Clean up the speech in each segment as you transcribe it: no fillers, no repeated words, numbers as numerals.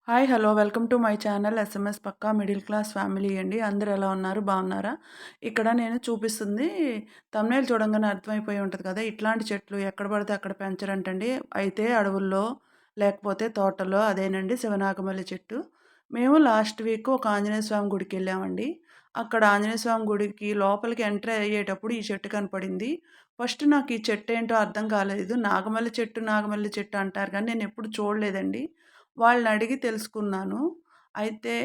Hi! Hello! Welcome to my channel SMS పక్కా middle class family అండి. అందరూ ఎలా ఉన్నారు? బాగున్నారా? ఇక్కడ నేను చూపిస్తుంది థంబ్‌నెయిల్ చూడంగానే అర్థమైపోయి ఉంటది కదా! ఇట్లాంటి చెట్లు ఎక్కడ పడితే అక్కడ పెంచరంటండి. అయితే అడవుల్లో లేకపోతే తోటలో అదేనండి శివనాగమల్లి చెట్టు. మేము లాస్ట్ వీక్ ఒక ఆంజనేయ స్వామి గుడికెళ్ళామండి. అక్కడ ఆంజనేయ స్వామి గుడికి లోపలికి ఎంటర్ అయ్యేటప్పుడు ఈ చెట్టు కనపడింది. ఫస్ట్ నాకు ఈ చెట్టేంటో అర్థం కాలేదు. నాగమల్లి చెట్టు, నాగమల్లి చెట్టు అంటారు కానీ నేనెప్పుడు చూడలేదండి. వాళ్ళనడిగి తెలుసుకున్నాను. అయితే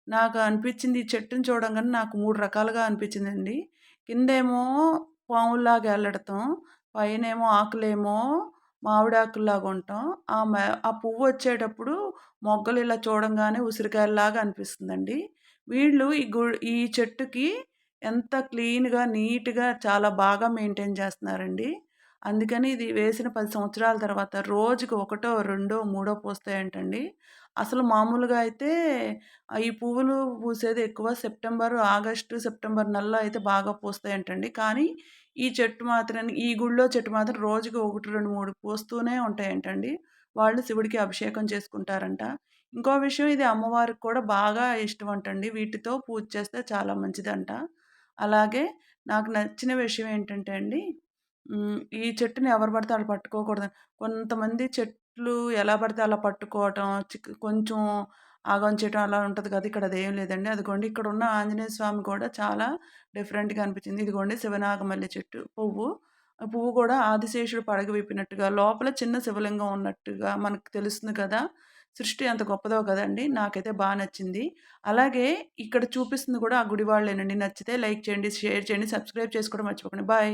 నాకు అనిపించింది ఈ చెట్టుని చూడంగానే నాకు 3 రకాలుగా అనిపించిందండి. కిందేమో పాముల్లాగా ఎల్లడతం, పైనేమో ఆకులేమో మామిడాకుల్లాగా ఉండటం, ఆ పువ్వొచ్చేటప్పుడు మొగ్గలు ఇలా చూడంగానే ఉసిరికాయల్లాగా అనిపిస్తుందండి. వీళ్ళు ఈ చెట్టుకి ఎంత క్లీన్‌గా, నీట్‌గా చాలా బాగా మెయింటైన్ చేస్తున్నారండి. అందుకని ఇది వేసిన 10 సంవత్సరాల తర్వాత రోజుకి ఒకటో, రెండో, మూడో పూస్తాయంటండి. అసలు మామూలుగా అయితే ఈ పువ్వులు పూసేది ఎక్కువ ఆగస్టు, సెప్టెంబర్ నెలలో అయితే బాగా పూస్తాయంటండి. కానీ ఈ చెట్టు మాత్రం ఈ గుడిలో చెట్టు మాత్రం రోజుకి 1, 2, 3 పూస్తూనే ఉంటాయంటండి. వాళ్ళు శివుడికి అభిషేకం చేసుకుంటారంట. ఇంకో విషయం ఇది అమ్మవారికి కూడా బాగా ఇష్టమంటండి. వీటితో పూజ చేస్తే చాలా మంచిదంట. అలాగే నాకు నచ్చిన విషయం ఏంటంటే అండి ఈ చెట్టుని ఎవరు పడితే ఆళ్ళు పట్టుకోకూడదని. కొంతమంది చెట్లు ఎలా పడితే అలా పట్టుకోవటం, కొంచెం ఆగం చేయటం అలా ఉంటది కదా! ఇక్కడ అదేం లేదండి. అదిగోండి ఇక్కడున్న ఆంజనేయ స్వామి కూడా చాలా డిఫరెంట్‌గా అనిపించింది. ఇదిగోండి శివనాగమల్లి చెట్టు పువ్వు. ఆ పువ్వు కూడా ఆదిశేషుడు పడగ విప్పినట్టుగా, లోపల చిన్న శివలింగం ఉన్నట్టుగా మనకు తెలుస్తుంది కదా! సృష్టి ఎంత గొప్పదో కదండీ! నాకైతే నచ్చింది. అలాగే ఇక్కడ చూపిస్తుంది కూడా ఆ గుడి వాళ్ళేనండి. నచ్చితే లైక్ చేయండి, షేర్ చేయండి, సబ్స్క్రైబ్ చేసుకోవడం మర్చిపోకండి. బాయ్.